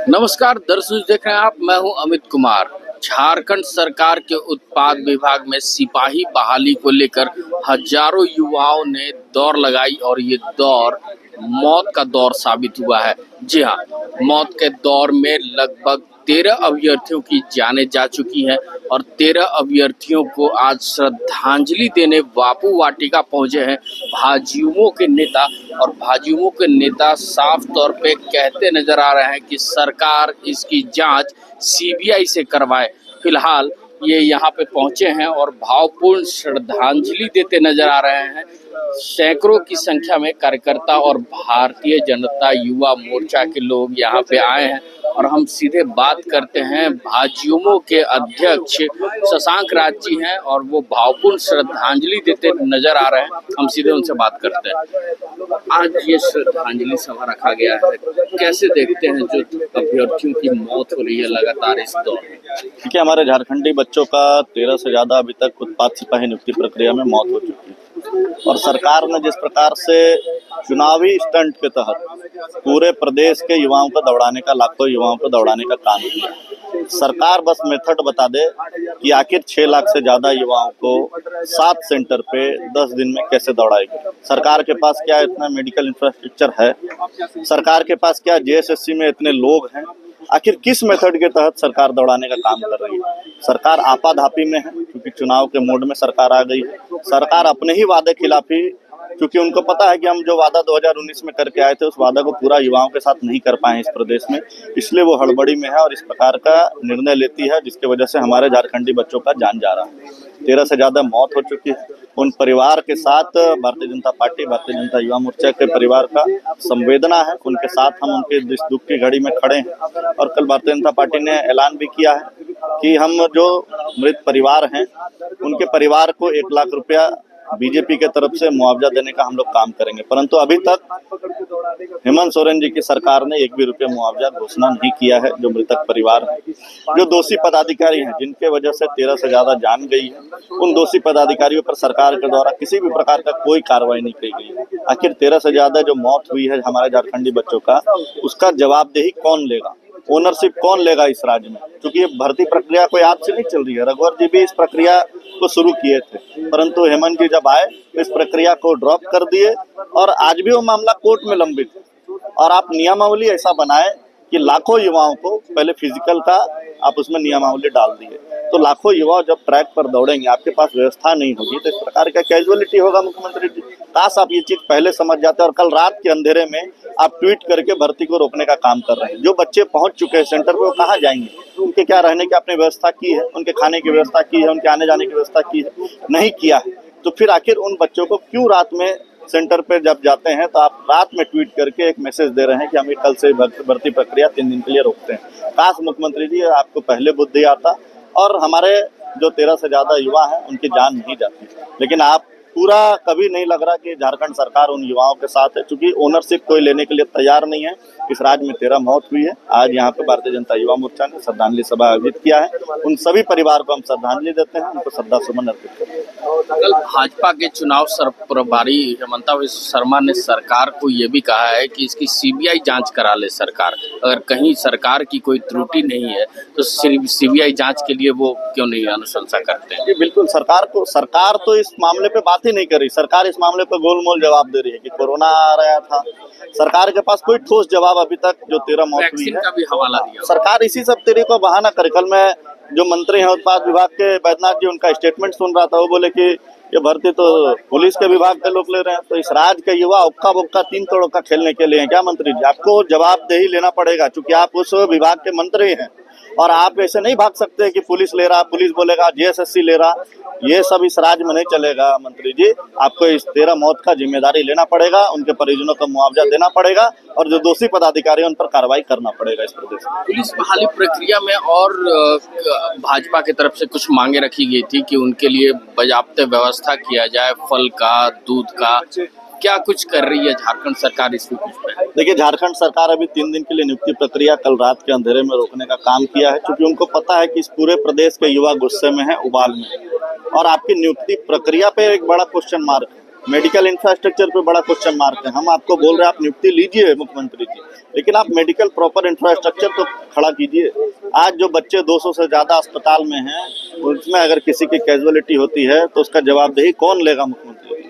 नमस्कार दर्शकों, देख रहे हैं आप। मैं हूं अमित कुमार। झारखंड सरकार के उत्पाद विभाग में सिपाही बहाली को लेकर हजारों युवाओं ने दौड़ लगाई और ये दौर मौत का दौर साबित हुआ है। जी हां, मौत के दौर में लगभग 13 अभ्यर्थियों की जानें जा चुकी हैं और 13 अभ्यर्थियों को आज श्रद्धांजलि देने बापू वाटिका पहुंचे हैं भाजयुमो के नेता। और भाजयुमो के नेता साफ तौर पे कहते नजर आ रहे हैं कि सरकार इसकी जांच सीबीआई से करवाए। फिलहाल ये यहाँ पे पहुंचे हैं और भावपूर्ण श्रद्धांजलि देते नजर आ रहे हैं। सैकड़ों की संख्या में कार्यकर्ता और भारतीय जनता युवा मोर्चा के लोग यहाँ पे आए हैं और हम सीधे बात करते हैं। भाजयुमो के अध्यक्ष शशांक राज जी हैं और वो भावपूर्ण श्रद्धांजलि देते नजर आ रहे हैं। हम सीधे उनसे बात करते हैं। आज ये श्रद्धांजलि सभा रखा गया है, कैसे देखते हैं जो अभ्यर्थियों की मौत हो रही है लगातार इस दौर में? देखिए, हमारे झारखंडी बच्चों का 13 से ज्यादा अभी तक उत्पाद सिपाही नियुक्ति प्रक्रिया में मौत हो चुकी है और सरकार ने जिस प्रकार से चुनावी स्टंट के तहत पूरे प्रदेश के युवाओं को दौड़ाने का, लाखों युवाओं को दौड़ाने का काम किया। सरकार बस मेथड बता दे कि आखिर 6 लाख से ज्यादा युवाओं को 7 सेंटर पे 10 दिन में कैसे दौड़ाएगी। सरकार के पास क्या इतना मेडिकल इंफ्रास्ट्रक्चर है? सरकार के पास क्या जेएसएससी में इतने लोग हैं? आखिर किस मेथड के तहत सरकार दौड़ाने का काम कर रही है? सरकार आपाधापी में है क्योंकि चुनाव के मोड में सरकार आ गई है। सरकार अपने ही वादे खिलाफी, क्योंकि उनको पता है कि हम जो वादा 2019 में करके आए थे उस वादा को पूरा युवाओं के साथ नहीं कर पाए इस प्रदेश में, इसलिए वो हड़बड़ी में है और इस प्रकार का निर्णय लेती है जिसकी वजह से हमारे झारखंडी बच्चों का जान जा रहा है। 13 से ज्यादा मौत हो चुकी है। उन परिवार के साथ भारतीय जनता पार्टी, भारतीय जनता युवा मोर्चा के परिवार का संवेदना है, उनके साथ हम उनके दुख की घड़ी में खड़े हैं। और कल भारतीय जनता पार्टी ने ऐलान भी किया है कि हम जो मृत परिवार हैं उनके परिवार को 1 लाख रुपया बीजेपी के तरफ से मुआवजा देने का हम लोग काम करेंगे। परंतु अभी तक हेमंत सोरेन जी की सरकार ने 1 भी रुपया मुआवजा घोषणा नहीं किया है। जो मृतक परिवार है, जो दोषी पदाधिकारी हैं जिनके वजह से 13 से ज्यादा जान गई है, उन दोषी पदाधिकारियों पर सरकार के द्वारा किसी भी प्रकार का कोई कार्रवाई नहीं की गई है। आखिर 13 से ज्यादा जो मौत हुई है हमारे झारखंडी बच्चों का, उसका जवाबदेही कौन लेगा? ओनरशिप कौन लेगा इस राज्य में? क्योंकि ये भर्ती प्रक्रिया कोई आज से नहीं चल रही है। रघुवर जी भी इस प्रक्रिया को शुरू किए थे, परंतु हेमंत जी जब आए इस प्रक्रिया को ड्रॉप कर दिए और आज भी वो मामला कोर्ट में लंबित है। और आप नियमावली ऐसा बनाए कि लाखों युवाओं को पहले फिजिकल का आप उसमें नियमावली डाल दिए, तो लाखों युवा जब ट्रैक पर दौड़ेंगे, आपके पास व्यवस्था नहीं होगी तो इस प्रकार का कैजुअलिटी होगा। मुख्यमंत्री जी, काश आप ये चीज पहले समझ जाते और कल रात के अंधेरे में आप ट्वीट करके भर्ती को रोकने का काम कर रहे हैं। जो बच्चे पहुंच चुके हैं सेंटर पे वो कहाँ जाएंगे? उनके क्या रहने की आपने व्यवस्था की है? उनके खाने की व्यवस्था की है? उनके आने जाने की व्यवस्था की है? नहीं किया है। तो फिर आखिर उन बच्चों को क्यों रात में सेंटर पे जब जाते हैं तो आप रात में ट्वीट करके एक मैसेज दे रहे हैं कि हम कल से भर्ती प्रक्रिया 3 दिन के लिए रोकते हैं। काश मुख्यमंत्री जी आपको पहले बुद्धि आता और हमारे जो 13 से ज्यादा युवा हैं उनकी जान नहीं जाती। लेकिन आप पूरा कभी नहीं लग रहा कि झारखंड सरकार उन युवाओं के साथ है, क्योंकि ओनरशिप कोई लेने के लिए तैयार नहीं है। इस राज्य में 13 मौत हुई है। आज यहाँ पे भारतीय जनता युवा मोर्चा ने श्रद्धांजलि सभा आयोजित किया है। उन सभी परिवार को हम श्रद्धांजलि देते हैं, उनको श्रद्धा सुमन अर्पित करते हैं। कल भाजपा के चुनाव प्रभारी हेमंता बिस्वा शर्मा ने सरकार को ये भी कहा है कि इसकी सीबीआई जांच करा ले सरकार। अगर कहीं सरकार की कोई त्रुटि नहीं है तो सीबीआई जांच के लिए वो क्यों नहीं अनुशंसा करते हैं? बिल्कुल, सरकार तो इस मामले पे बात ही नहीं कर रही। सरकार इस मामले पे गोलमोल जवाब दे रही है कि कोरोना आ रहा था। सरकार के पास कोई ठोस जवाब अभी तक जो 13 मौत हुई है का भी हवाला दिया। सरकार इसी सब तेरे को बहाना करे। कल मैं जो मंत्री हैं उत्पाद विभाग के, बैद्यनाथ जी, उनका स्टेटमेंट सुन रहा था। वो बोले कि ये भर्ती तो पुलिस के विभाग के लोग ले रहे हैं। तो इस राज्य के युवा उक्का बुक्का 3 करोड़ का खेलने के लिए हैं क्या मंत्री जी? आपको जवाबदेही लेना पड़ेगा क्योंकि आप उस विभाग के मंत्री हैं और आप ऐसे नहीं भाग सकते कि पुलिस ले रहा, पुलिस बोलेगा जेएसएससी ले रहा। ये सब इस राज्य में नहीं चलेगा मंत्री जी। आपको इस 13 मौत का जिम्मेदारी लेना पड़ेगा, उनके परिजनों को मुआवजा देना पड़ेगा और जो दोषी पदाधिकारी उन पर कार्रवाई करना पड़ेगा इस प्रदेश में। पुलिस बहाली प्रक्रिया में और भाजपा की तरफ से कुछ मांगे रखी गई थी कि उनके लिए बाज़ाब्ते व्यवस्था किया जाए, फल का, दूध का। क्या कुछ कर रही है झारखंड सरकार इस विषय पे? देखिए, झारखंड सरकार अभी 3 दिन के लिए नियुक्ति प्रक्रिया कल रात के अंधेरे में रोकने का काम किया है, क्योंकि उनको पता है कि इस पूरे प्रदेश के युवा गुस्से में है, उबाल में है और आपकी नियुक्ति प्रक्रिया पे एक बड़ा क्वेश्चन मार्क है। मेडिकल इंफ्रास्ट्रक्चर पे बड़ा क्वेश्चन मार्क है। हम आपको बोल रहे हैं आप नियुक्ति लीजिए मुख्यमंत्री जी, लेकिन आप मेडिकल प्रॉपर इंफ्रास्ट्रक्चर तो खड़ा कीजिए। आज जो बच्चे 200 से ज़्यादा अस्पताल में हैं, उसमें अगर किसी की कैजुअलिटी होती है तो उसका जवाबदेही कौन लेगा मुख्यमंत्री जी?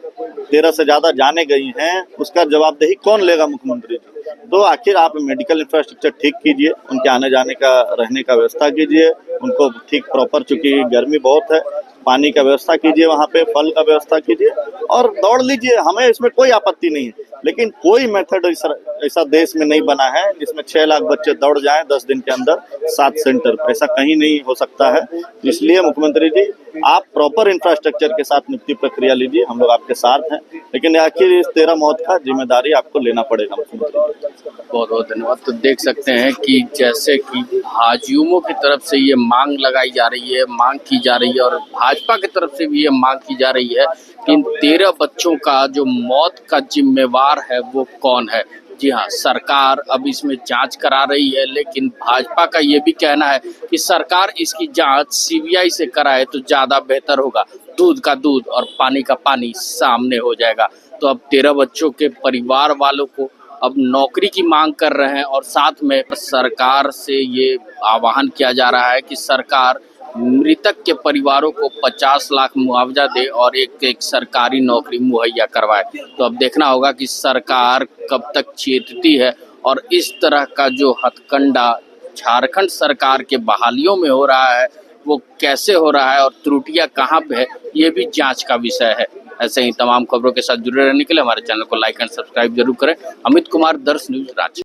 13 से ज़्यादा जाने गई हैं, उसका जवाबदेही कौन लेगा मुख्यमंत्री जी? तो आखिर आप मेडिकल इंफ्रास्ट्रक्चर ठीक कीजिए, उनके आने जाने का रहने का व्यवस्था कीजिए, उनको ठीक प्रॉपर, चूंकि गर्मी बहुत है, पानी का व्यवस्था कीजिए, वहाँ पे फल का व्यवस्था कीजिए और दौड़ लीजिए। हमें इसमें कोई आपत्ति नहीं है, लेकिन कोई मेथड ऐसा देश में नहीं बना है जिसमें 6 लाख बच्चे दौड़ जाएं 10 दिन के अंदर 7 सेंटर पे। ऐसा कहीं नहीं हो सकता है। इसलिए मुख्यमंत्री जी, आप प्रॉपर इंफ्रास्ट्रक्चर के साथ नियुक्ति प्रक्रिया लीजिए, हम लोग आपके साथ हैं, लेकिन आखिर इस 13 मौत का जिम्मेदारी आपको लेना पड़ेगा मुख्यमंत्री। बहुत बहुत धन्यवाद। तो देख सकते हैं कि जैसे कि भाजयुमो की तरफ से ये मांग लगाई जा रही है, मांग की जा रही है, और भाजपा की तरफ से भी ये मांग की जा रही है कि इन 13 बच्चों का जो मौत का जिम्मेवार है वो कौन है। जी हाँ, सरकार अब इसमें जांच करा रही है, लेकिन भाजपा का ये भी कहना है कि सरकार इसकी जांच सीबीआई से कराए तो ज़्यादा बेहतर होगा। दूध का दूध और पानी का पानी सामने हो जाएगा। तो अब 13 बच्चों के परिवार वालों को अब नौकरी की मांग कर रहे हैं, और साथ में सरकार से ये आह्वान किया जा रहा है कि सरकार मृतक के परिवारों को 50 लाख मुआवजा दे और एक सरकारी नौकरी मुहैया करवाए। तो अब देखना होगा कि सरकार कब तक चेतती है, और इस तरह का जो हथकंडा झारखंड सरकार के बहालियों में हो रहा है वो कैसे हो रहा है और त्रुटियां कहाँ पे है, ये भी जांच का विषय है। ऐसे ही तमाम खबरों के साथ जुड़े रहने के लिए हमारे चैनल को लाइक एंड सब्सक्राइब जरूर करें। अमित कुमार, दर्श न्यूज, रांची।